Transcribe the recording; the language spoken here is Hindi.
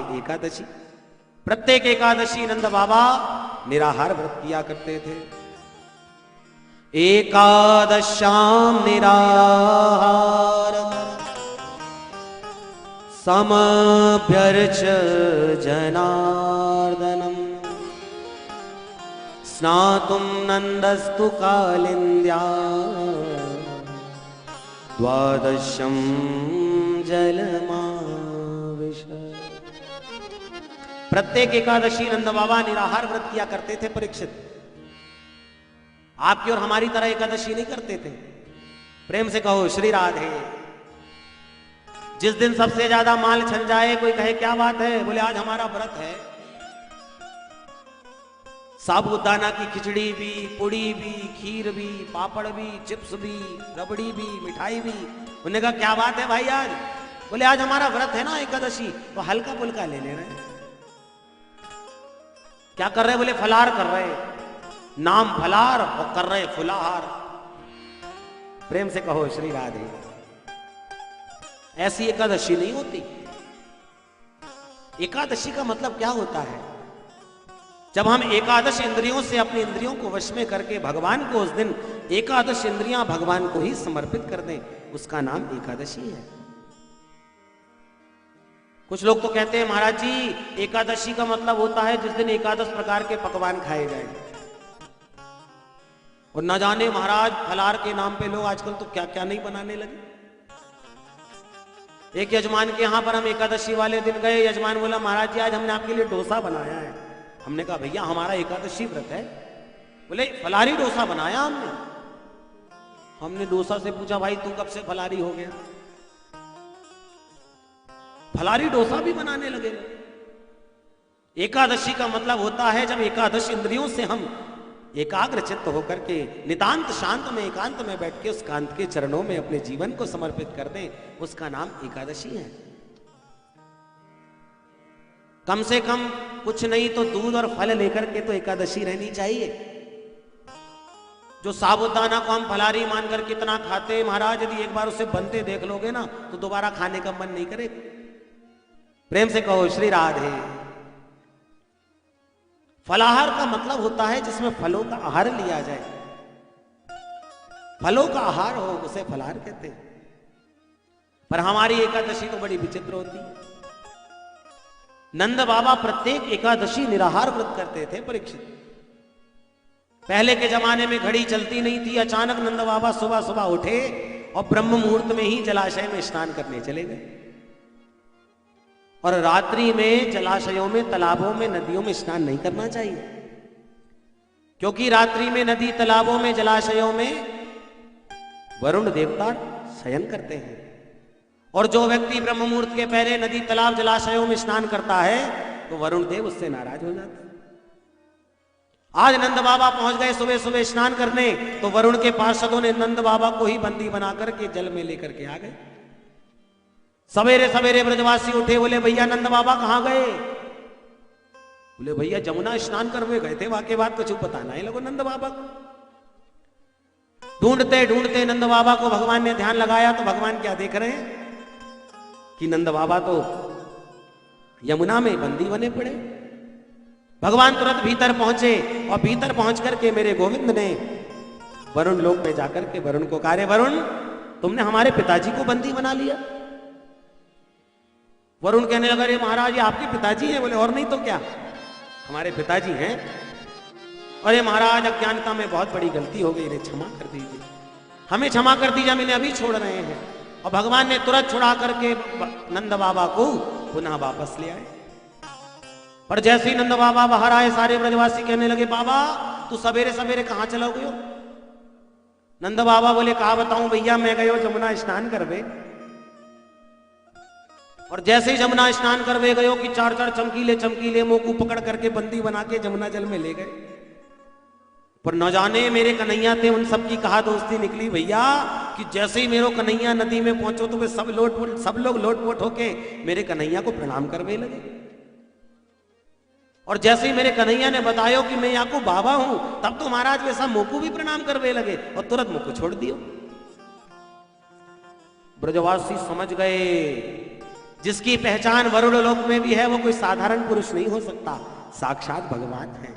है एकादशी। प्रत्येक एकादशी नंद बाबा निराहार व्रत किया करते थे। एकादशाम निराहार समभ्यर्च जनार्दनम स्नातुम नंदस्तु कालिंद्या द्वादशम जलमाविश। प्रत्येक एकादशी नंद बाबा निराहार व्रत किया करते थे। परीक्षित, आपकी और हमारी तरह एकादशी नहीं करते थे। प्रेम से कहो श्री राधे। जिस दिन सबसे ज्यादा माल छन जाए, कोई कहे क्या बात है, बोले आज हमारा व्रत है। साबूदाना की खिचड़ी भी, पुड़ी भी, खीर भी, पापड़ भी, चिप्स भी, रबड़ी भी, मिठाई भी। उन्होंने कहा क्या बात है भाई आज? बोले आज हमारा व्रत है ना एकादशी, तो हल्का फुल्का ले ले रहे हैं। क्या कर रहे? बोले फलाहार कर रहे, नाम फलाहार और कर रहे फुलाहार। प्रेम से कहो श्री राधे। ऐसी एकादशी नहीं होती। एकादशी का मतलब क्या होता है? जब हम एकादश इंद्रियों से अपनी इंद्रियों को वश में करके भगवान को उस दिन एकादश इंद्रियां भगवान को ही समर्पित कर दें, उसका नाम एकादशी है। कुछ लोग तो कहते हैं महाराज जी एकादशी का मतलब होता है जिस दिन एकादश प्रकार के पकवान खाए जाए। और न जाने महाराज फलाहार के नाम पे लोग आजकल तो क्या क्या नहीं बनाने लगे। एक यजमान के यहां पर हम एकादशी वाले दिन गए। यजमान बोला महाराज जी आज हमने आपके लिए डोसा बनाया है। हमने कहा भैया हमारा एकादशी व्रत है। बोले फलाहारी डोसा बनाया हमने। हमने डोसा से पूछा भाई तू कब से फलाहारी हो गया? फलाहारी डोसा भी बनाने लगे। एकादशी का मतलब होता है जब एकादश इंद्रियों से हम एकाग्र चित्त होकर के नितांत शांत में एकांत में बैठ के उस कांत के चरणों में अपने जीवन को समर्पित कर दें, उसका नाम एकादशी है। कम से कम कुछ नहीं तो दूध और फल लेकर के तो एकादशी रहनी चाहिए। जो साबूदाना को हम फलाहारी मानकर कितना खाते हैं महाराज, यदि एक बार उसे बनते देख लोगे ना तो दोबारा खाने का मन नहीं करेगा। प्रेम से कहो श्री राधे। फलाहार का मतलब होता है जिसमें फलों का आहार लिया जाए। फलों का आहार हो उसे फलाहार कहते हैं। पर हमारी एकादशी तो बड़ी विचित्र होती है। नंद बाबा प्रत्येक एकादशी निराहार व्रत करते थे। परीक्षित, पहले के जमाने में घड़ी चलती नहीं थी। अचानक नंद बाबा सुबह सुबह उठे और ब्रह्म मुहूर्त में ही जलाशय में स्नान करने चले गए। और रात्रि में जलाशयों में, तालाबों में, नदियों में स्नान नहीं करना चाहिए, क्योंकि रात्रि में नदी, तालाबों में, जलाशयों में वरुण देवता शयन करते हैं। और जो व्यक्ति ब्रह्म मुहूर्त के पहले नदी, तालाब, जलाशयों में स्नान करता है तो वरुण देव उससे नाराज हो जाते हैं। आज नंद बाबा पहुंच गए सुबह सुबह स्नान करने, तो वरुण के पार्षदों ने नंद बाबा को ही बंदी बनाकर के जल में लेकर के आ गए। सवेरे सवेरे ब्रजवासी उठे, बोले भैया नंद बाबा कहां गए? बोले भैया जमुना स्नान करने गए थे, वाके बात कुछ बताना है लगो नंद बाबा को। ढूंढते ढूंढते नंद बाबा को भगवान ने ध्यान लगाया तो भगवान क्या देख रहे हैं कि नंद बाबा तो यमुना में बंदी बने पड़े। भगवान तुरंत भीतर पहुंचे और भीतर पहुंच करके मेरे गोविंद ने वरुण लोक में जाकर के वरुण को कहा, वरुण तुमने हमारे पिताजी को बंदी बना लिया। वरुण कहने लगा अरे महाराज ये आपके पिताजी हैं? बोले और नहीं तो क्या, हमारे पिताजी हैं। अरे महाराज अज्ञानता में बहुत बड़ी गलती हो गई, इन्हें क्षमा कर दीजिए, हमें क्षमा कर दीजिए, हम इन्हें अभी छोड़ रहे हैं। और भगवान ने तुरंत छुड़ा करके नंद बाबा को पुनः वापस ले आए। पर जैसे ही नंद बाबा बाहर आए, सारे ब्रजवासी कहने लगे बाबा तू सवेरे सवेरे कहां चला गयो? नंद बाबा बोले कहा बताऊं भैया, मैं गयो जमुना स्नान करवे। और जैसे ही जमुना स्नान करवे गयो कि चार चार चमकीले चमकीले मुंह को पकड़ करके बंदी बना के जमुना जल में ले गए। पर न जाने मेरे कन्हैया थे, उन सब की कहा दोस्ती निकली भैया कि जैसे ही मेरे कन्हैया नदी में पहुंचो तो वे सब लोग लोटपोट होके मेरे कन्हैया को प्रणाम करवे लगे। और जैसे ही मेरे कन्हैया ने बताया कि मैं यहाँ को बाबा हूं, तब तो महाराज वैसा मुंह को भी प्रणाम करवे लगे और तुरंत मुंह को छोड़ दियो। ब्रजवासी समझ गए जिसकी पहचान वरुण लोक में भी है, वो कोई साधारण पुरुष नहीं हो सकता, साक्षात भगवान है।